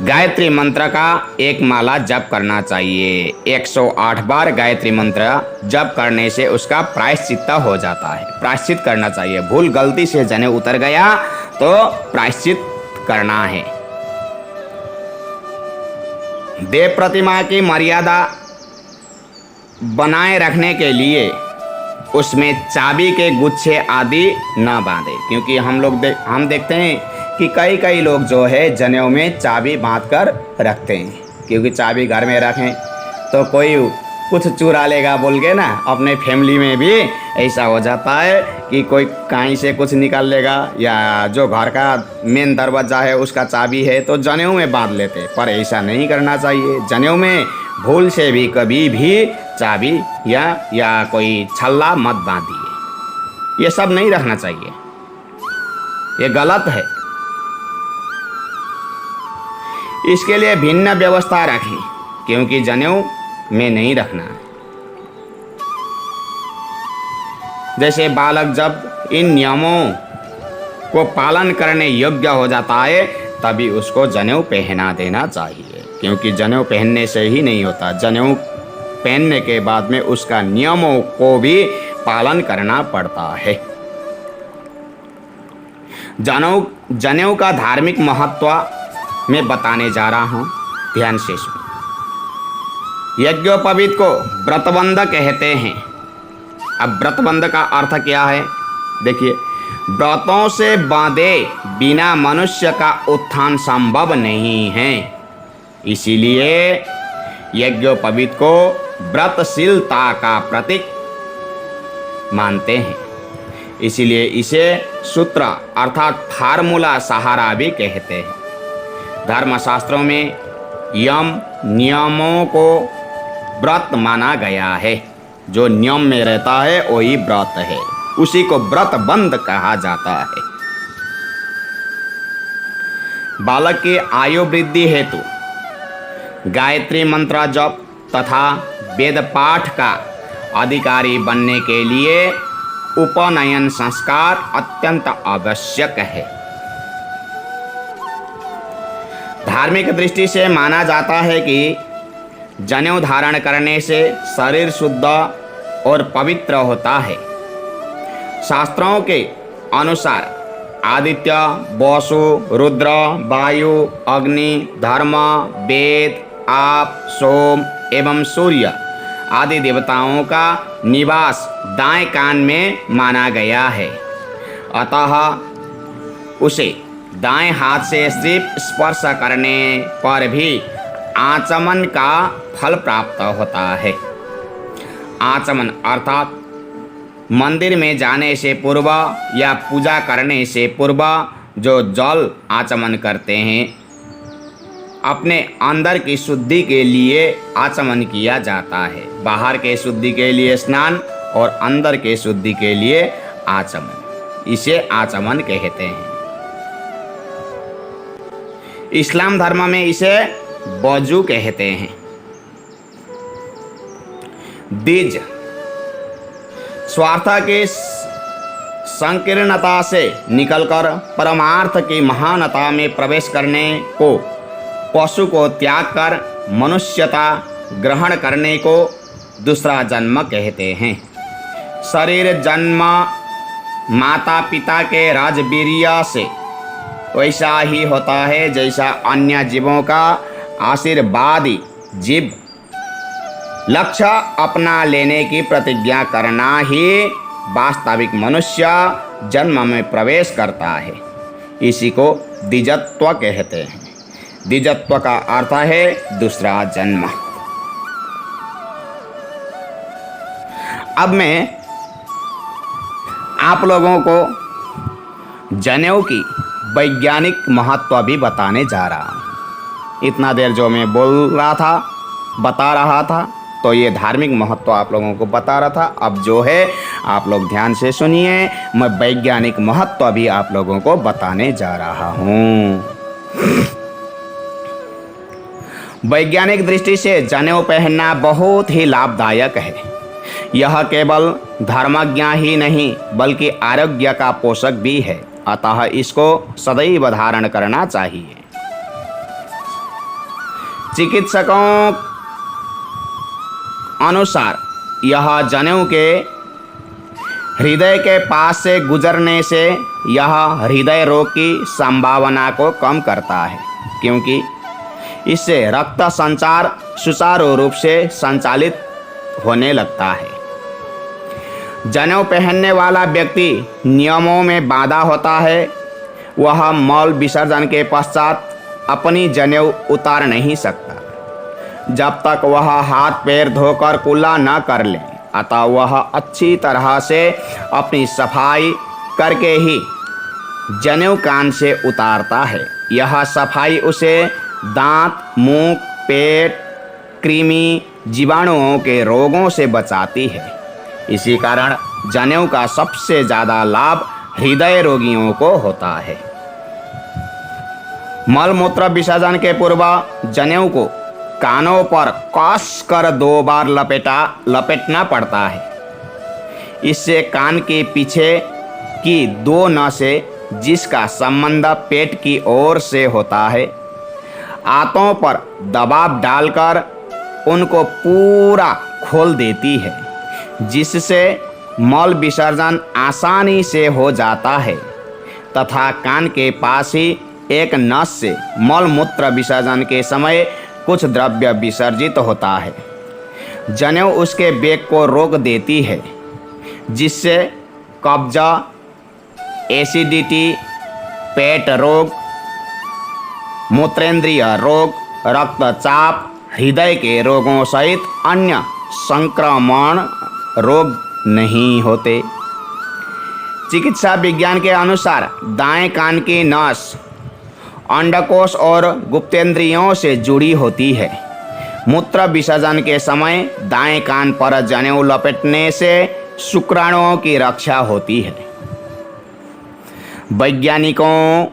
गायत्री मंत्र का एक माला जप करना चाहिए। 108 बार गायत्री मंत्र जप करने से उसका प्रायश्चित्त हो जाता है। प्रायश्चित करना चाहिए। भूल गलती से जनेऊ उतर गया तो प्रायश्चित करना है। देव प्रतिमा की मर्यादा बनाए रखने के लिए उसमें चाबी के गुच्छे आदि न बांधे, क्योंकि हम देखते हैं कि कई लोग जो है जनेऊ में चाबी बांध कर रखते हैं, क्योंकि चाबी घर में रखें तो कोई कुछ चुरा लेगा बोल के ना। अपने फैमिली में भी ऐसा हो जाता है कि कोई कहीं से कुछ निकाल लेगा, या जो घर का मेन दरवाज़ा है उसका चाबी है तो जनेऊ में बांध लेते, पर ऐसा नहीं करना चाहिए। जनेऊ में भूल से भी कभी भी चाबी या कोई छल्ला मत बांधिए, ये सब नहीं रखना चाहिए, ये गलत है। इसके लिए भिन्न व्यवस्था रखें, क्योंकि जनेऊ में नहीं रखना। जैसे बालक जब इन नियमों को पालन करने योग्य हो जाता है तभी उसको जनेऊ पहना देना चाहिए, क्योंकि जनेऊ पहनने से ही नहीं होता, जनेऊ पहनने के बाद में उसका नियमों को भी पालन करना पड़ता है। जनेऊ का धार्मिक महत्व मैं बताने जा रहा हूँ, ध्यान से सुनो। यज्ञोपवीत को व्रतबंध कहते हैं। अब व्रतबंध का अर्थ क्या है? देखिए, व्रतों से बांधे बिना मनुष्य का उत्थान संभव नहीं है, इसीलिए यज्ञोपवीत को व्रतशीलता का प्रतीक मानते हैं। इसीलिए इसे सूत्र अर्थात फार्मूला सहारा भी कहते हैं। धर्मशास्त्रों में यम नियमों को व्रत माना गया है। जो नियम में रहता है वही व्रत है, उसी को व्रतबंध कहा जाता है। बालक की आयु वृद्धि हेतु गायत्री मंत्र जप तथा वेद पाठ का अधिकारी बनने के लिए उपनयन संस्कार अत्यंत आवश्यक है। धार्मिक दृष्टि से माना जाता है कि जनेऊ धारण करने से शरीर शुद्ध और पवित्र होता है। शास्त्रों के अनुसार आदित्य, वसु, रुद्र, वायु, अग्नि, धर्म, वेद, आप, सोम एवं सूर्य आदि देवताओं का निवास दाएं कान में माना गया है। अतः उसे दाएं हाथ से सिर्फ स्पर्श करने पर भी आचमन का फल प्राप्त होता है। आचमन अर्थात मंदिर में जाने से पूर्व या पूजा करने से पूर्व जो जल आचमन करते हैं, अपने अंदर की शुद्धि के लिए आचमन किया जाता है। बाहर के शुद्धि के लिए स्नान और अंदर के शुद्धि के लिए आचमन, इसे आचमन कहते हैं। इस्लाम धर्म में इसे वजू कहते हैं। द्विज स्वार्थ के संकीर्णता से निकलकर परमार्थ की महानता में प्रवेश करने को, पशु को त्याग कर मनुष्यता ग्रहण करने को दूसरा जन्म कहते हैं। शरीर जन्म माता पिता के राजवीर्य से वैसा ही होता है जैसा अन्य जीवों का आशीर्वादी जीव लक्ष्य अपना लेने की प्रतिज्ञा करना ही वास्तविक मनुष्य जन्म में प्रवेश करता है। इसी को द्विजत्व कहते हैं। द्विजत्व का अर्थ है दूसरा जन्म। अब मैं आप लोगों को जनेऊ की वैज्ञानिक महत्व भी बताने जा रहा हूँ। इतना देर जो मैं बता रहा था तो ये धार्मिक महत्व आप लोगों को बता रहा था। अब जो है आप लोग ध्यान से सुनिए, मैं वैज्ञानिक महत्व भी आप लोगों को बताने जा रहा हूँ। वैज्ञानिक दृष्टि से जनेऊ पहनना बहुत ही लाभदायक है। यह केवल धर्मज्ञ ही नहीं बल्कि आरोग्य का पोषक भी है, अतः इसको सदैव धारण करना चाहिए। चिकित्सकों अनुसार यह जनेऊ के हृदय के पास से गुजरने से यह हृदय रोग की संभावना को कम करता है, क्योंकि इससे रक्त संचार सुचारू रूप से संचालित होने लगता है। जनेऊ पहनने वाला व्यक्ति नियमों में बांधा होता है। वह मल विसर्जन के पश्चात अपनी जनेऊ उतार नहीं सकता जब तक वह हाथ पैर धोकर कुल्ला न कर ले। अतः वह अच्छी तरह से अपनी सफाई करके ही जनेऊ कान से उतारता है। यह सफाई उसे दांत, मुंह, पेट, कृमि, जीवाणुओं के रोगों से बचाती है। इसी कारण जनेऊ का सबसे ज़्यादा लाभ हृदय रोगियों को होता है। मलमूत्र विसर्जन के पूर्व जनेऊ को कानों पर कस कर 2 बार लपेटना पड़ता है। इससे कान के पीछे की 2 नसें, जिसका संबंध पेट की ओर से होता है, आंतों पर दबाव डालकर उनको पूरा खोल देती है, जिससे मल विसर्जन आसानी से हो जाता है तथा कान के पास ही एक नस से मल मूत्र विसर्जन के समय कुछ द्रव्य विसर्जित होता है। जनेऊ उसके वेग को रोक देती है, जिससे कब्ज, एसिडिटी, पेट रोग, मूत्रेंद्रिय रोग, रक्तचाप, हृदय के रोगों सहित अन्य संक्रमण रोग नहीं होते। चिकित्सा विज्ञान के अनुसार दाएं कान की नस अंडकोश और गुप्तेंद्रियों से जुड़ी होती है। मूत्र विसर्जन के समय दाएं कान पर जनेऊ लपेटने से शुक्राणुओं की रक्षा होती है। वैज्ञानिकों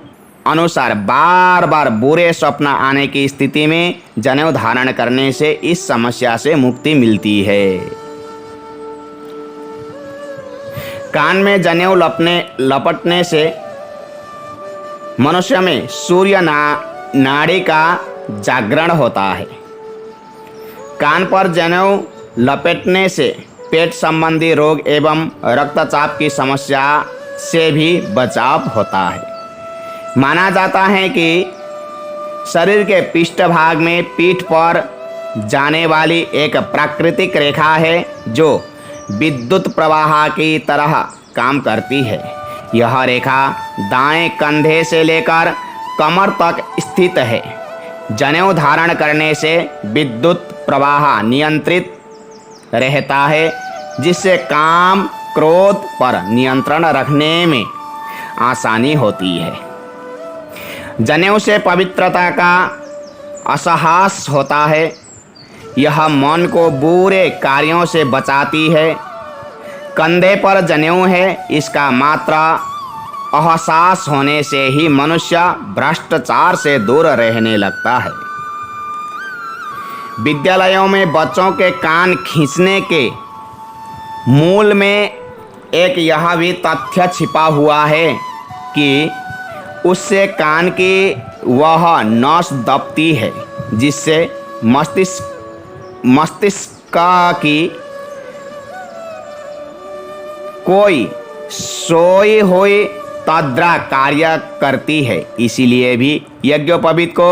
अनुसार बार बार बुरे स्वप्न आने की स्थिति में जनेऊ धारण करने से इस समस्या से मुक्ति मिलती है। कान में जनेऊ लपटने से मनुष्य में सूर्य नाड़ी का जागरण होता है। कान पर जनेऊ लपेटने से पेट संबंधी रोग एवं रक्तचाप की समस्या से भी बचाव होता है। माना जाता है कि शरीर के पृष्ठभाग में पीठ पर जाने वाली एक प्राकृतिक रेखा है जो विद्युत प्रवाह की तरह काम करती है। यह रेखा दाएं कंधे से लेकर कमर तक स्थित है। जनेऊ धारण करने से विद्युत प्रवाह नियंत्रित रहता है, जिससे काम क्रोध पर नियंत्रण रखने में आसानी होती है। जनेऊ से पवित्रता का असहास होता है। यह मन को बुरे कार्यों से बचाती है। कंधे पर जनेऊ है, इसका मात्र अहसास होने से ही मनुष्य भ्रष्टाचार से दूर रहने लगता है। विद्यालयों में बच्चों के कान खींचने के मूल में एक यह भी तथ्य छिपा हुआ है कि उससे कान की वह नस दबती है जिससे मस्तिष्क की कोई सोई हुई तद्रा कार्य करती है। इसीलिए भी यज्ञोपवीत को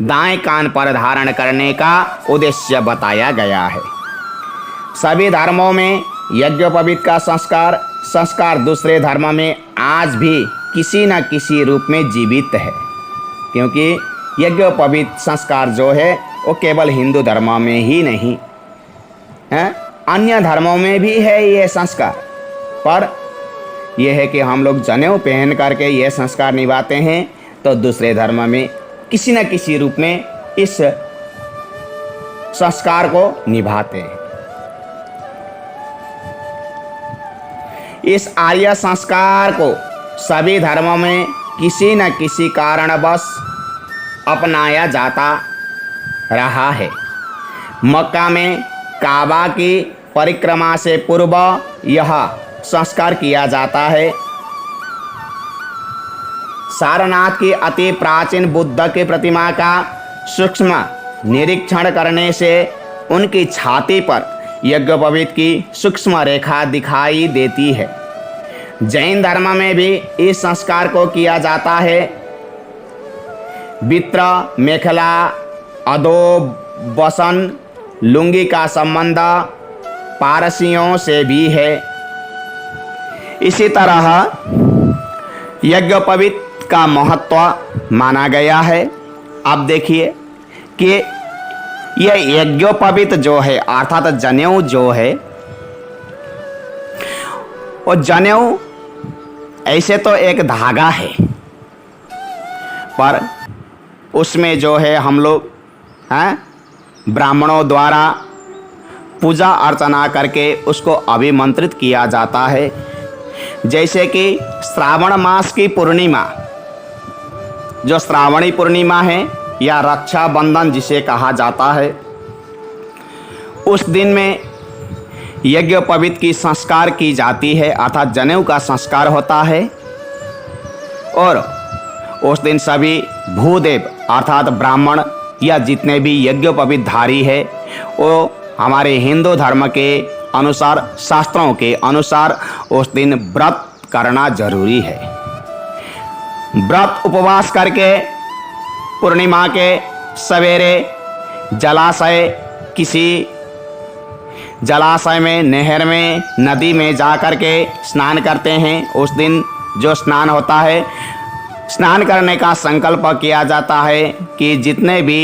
दाएं कान पर धारण करने का उद्देश्य बताया गया है। सभी धर्मों में यज्ञोपवीत का संस्कार दूसरे धर्म में आज भी किसी न किसी रूप में जीवित है, क्योंकि यज्ञोपवीत संस्कार जो है वो केवल हिंदू धर्म में ही नहीं है, अन्य धर्मों में भी है ये संस्कार। पर यह है कि हम लोग जनेऊ पहन करके ये संस्कार निभाते हैं, तो दूसरे धर्म में किसी न किसी रूप में इस संस्कार को निभाते हैं। इस आर्य संस्कार को सभी धर्मों में किसी न किसी कारणवश अपनाया जाता रहा है। मक्का में काबा की परिक्रमा से पूर्व यह संस्कार किया जाता है। सारनाथ की अति प्राचीन बुद्ध की प्रतिमा का सूक्ष्म निरीक्षण करने से उनकी छाती पर यज्ञोपवीत की सूक्ष्म रेखा दिखाई देती है। जैन धर्म में भी इस संस्कार को किया जाता है। वित्र, मेखला, अधोबसन, लुंगी का संबंध पारसियों से भी है। इसी तरह यज्ञोपवीत का महत्व माना गया है। अब देखिए कि यह यज्ञोपवीत जो है अर्थात जनेऊ जो है, वो जनेऊ ऐसे तो एक धागा है, पर उसमें जो है हम लोग ब्राह्मणों द्वारा पूजा अर्चना करके उसको अभिमंत्रित किया जाता है। जैसे कि श्रावण मास की पूर्णिमा, जो श्रावणी पूर्णिमा है या रक्षाबंधन जिसे कहा जाता है, उस दिन में यज्ञोपवीत की संस्कार की जाती है अर्थात जनेऊ का संस्कार होता है। और उस दिन सभी भूदेव अर्थात ब्राह्मण या जितने भी यज्ञोपवीत धारी है वो हमारे हिंदू धर्म के अनुसार, शास्त्रों के अनुसार उस दिन व्रत करना जरूरी है। व्रत उपवास करके पूर्णिमा के सवेरे जलाशय, किसी जलाशय में, नहर में, नदी में जा कर के स्नान करते हैं। उस दिन जो स्नान होता है, स्नान करने का संकल्प किया जाता है कि जितने भी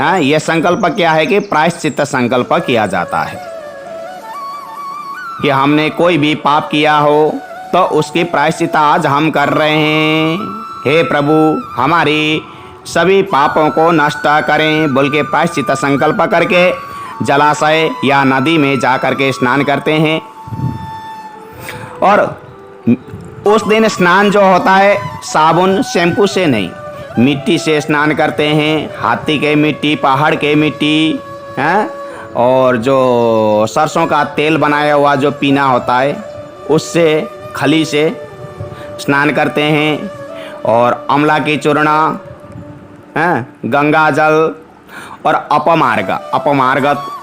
यह संकल्प क्या है कि प्रायश्चित्त संकल्प किया जाता है कि हमने कोई भी पाप किया हो तो उसकी प्रायश्चित आज हम कर रहे हैं। हे प्रभु, हमारी सभी पापों को नष्ट करें बोल के प्रायश्चित संकल्प करके जलाशय या नदी में जा कर के स्नान करते हैं। और उस दिन स्नान जो होता है साबुन शैम्पू से नहीं, मिट्टी से स्नान करते हैं। हाथी के मिट्टी, पहाड़ के मिट्टी और जो सरसों का तेल बनाया हुआ जो पीना होता है उससे, खली से स्नान करते हैं। और अमला की चूर्ण, गंगा जल और अपमार्ग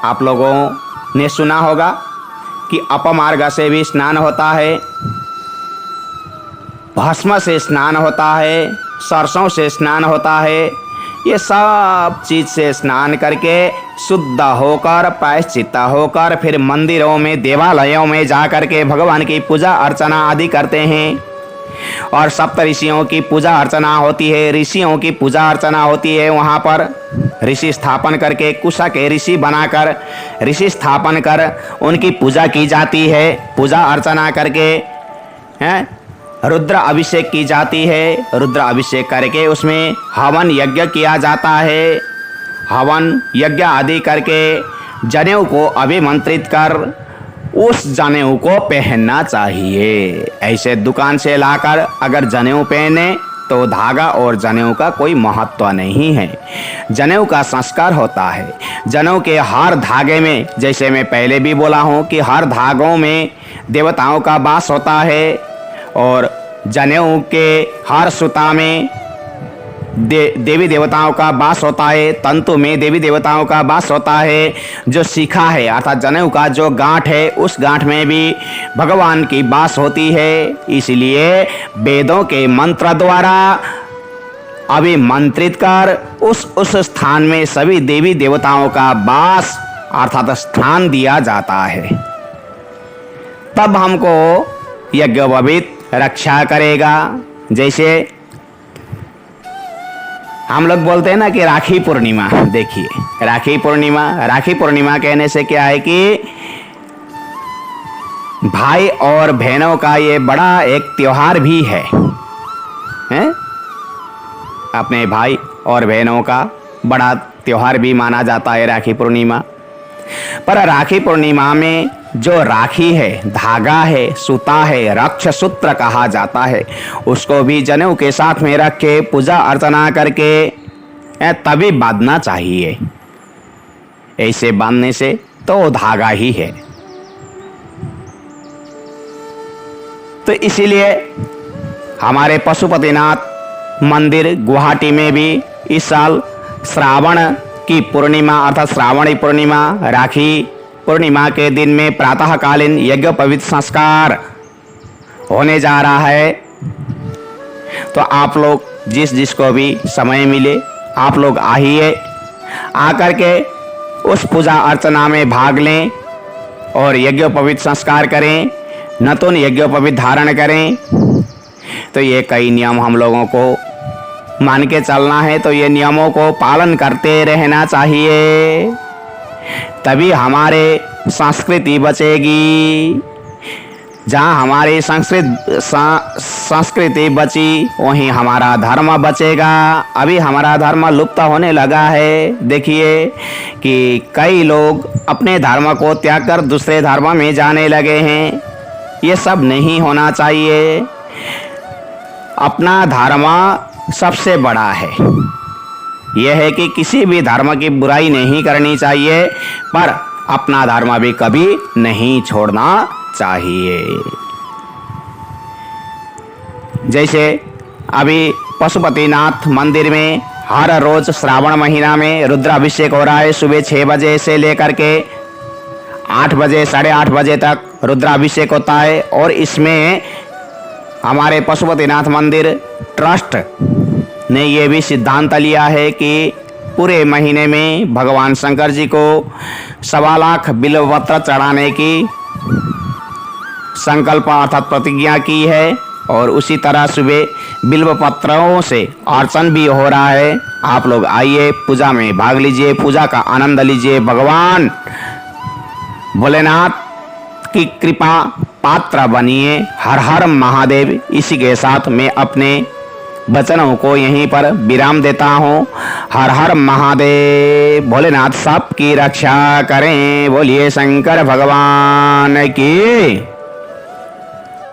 आप लोगों ने सुना होगा कि अपमार्ग से भी स्नान होता है, भस्म से स्नान होता है, सरसों से स्नान होता है। ये सब चीज़ से स्नान करके शुद्ध होकर, प्रायश्चित्त होकर फिर मंदिरों में, देवालयों में जा कर के भगवान की पूजा अर्चना आदि करते हैं। और सप्त ऋषियों की पूजा अर्चना होती है, ऋषियों की पूजा अर्चना होती है। वहाँ पर ऋषि स्थापन करके, कुशा के ऋषि बनाकर ऋषि स्थापन कर उनकी पूजा की जाती है। पूजा अर्चना करके रुद्र अभिषेक की जाती है। रुद्र अभिषेक करके उसमें हवन यज्ञ किया जाता है। हवन यज्ञ आदि करके जनेऊ को अभिमंत्रित कर उस जनेऊ को पहनना चाहिए। ऐसे दुकान से लाकर अगर जनेऊ पहने तो धागा और जनेऊ का कोई महत्व नहीं है। जनेऊ का संस्कार होता है। जनेऊ के हर धागे में, जैसे मैं पहले भी बोला हूँ कि हर धागों में देवताओं का वास होता है। और जनेऊ के हर सुता में देवी देवताओं का वास होता है। तंतु में देवी देवताओं का वास होता है। जो शिखा है अर्थात जनेऊ का जो गांठ है, उस गांठ में भी भगवान की वास होती है। इसलिए वेदों के मंत्र द्वारा अभिमंत्रित कर उस स्थान में सभी देवी देवताओं का वास अर्थात स्थान दिया जाता है। तब हमको यज्ञोपवीत रक्षा करेगा। जैसे हम लोग बोलते हैं ना कि राखी पूर्णिमा, देखिए राखी पूर्णिमा कहने से क्या है कि भाई और बहनों का ये बड़ा एक त्योहार भी है, अपने भाई और बहनों का बड़ा त्योहार भी माना जाता है राखी पूर्णिमा। पर राखी पूर्णिमा में जो राखी है, धागा है, सूता है, रक्षा सूत्र कहा जाता है, उसको भी जनेऊ के साथ में रख के पूजा अर्चना करके तभी बांधना चाहिए। ऐसे बांधने से तो धागा ही है। तो इसीलिए हमारे पशुपतिनाथ मंदिर गुवाहाटी में भी इस साल श्रावण की पूर्णिमा अर्थात श्रावणी पूर्णिमा, राखी पूर्णिमा के दिन में प्रातःकालीन यज्ञोपवीत संस्कार होने जा रहा है। तो आप लोग जिसको भी समय मिले आप लोग आइए, आकर के उस पूजा अर्चना में भाग लें और यज्ञोपवीत संस्कार करें। न तो यज्ञोपवीत धारण करें। तो ये कई नियम हम लोगों को मान के चलना है, तो ये नियमों को पालन करते रहना चाहिए, तभी हमारे संस्कृति बचेगी। जहाँ हमारी संस्कृति बची वहीं हमारा धर्म बचेगा। अभी हमारा धर्म लुप्त होने लगा है। देखिए कि कई लोग अपने धर्म को त्याग कर दूसरे धर्म में जाने लगे हैं। ये सब नहीं होना चाहिए। अपना धर्म सबसे बड़ा है। यह है कि किसी भी धर्म की बुराई नहीं करनी चाहिए, पर अपना धर्म भी कभी नहीं छोड़ना चाहिए। जैसे अभी पशुपतिनाथ मंदिर में हर रोज श्रावण महीना में रुद्राभिषेक हो रहा है। सुबह 6 बजे से लेकर के 8 बजे 8:30 बजे तक रुद्राभिषेक होता है। और इसमें हमारे पशुपतिनाथ मंदिर ट्रस्ट ने ये भी सिद्धांत लिया है कि पूरे महीने में भगवान शंकर जी को 1.25 लाख बिल्वपत्र चढ़ाने की संकल्प अर्थात प्रतिज्ञा की है। और उसी तरह सुबह बिल्वपत्रों से अर्चन भी हो रहा है। आप लोग आइए, पूजा में भाग लीजिए, पूजा का आनंद लीजिए, भगवान भोलेनाथ की कृपा पात्र बनिए। हर हर महादेव। इसी के साथ मैं अपने वचनों को यहीं पर विराम देता हूँ। हर हर महादेव। भोलेनाथ सबकी रक्षा करें। बोलिए शंकर भगवान की।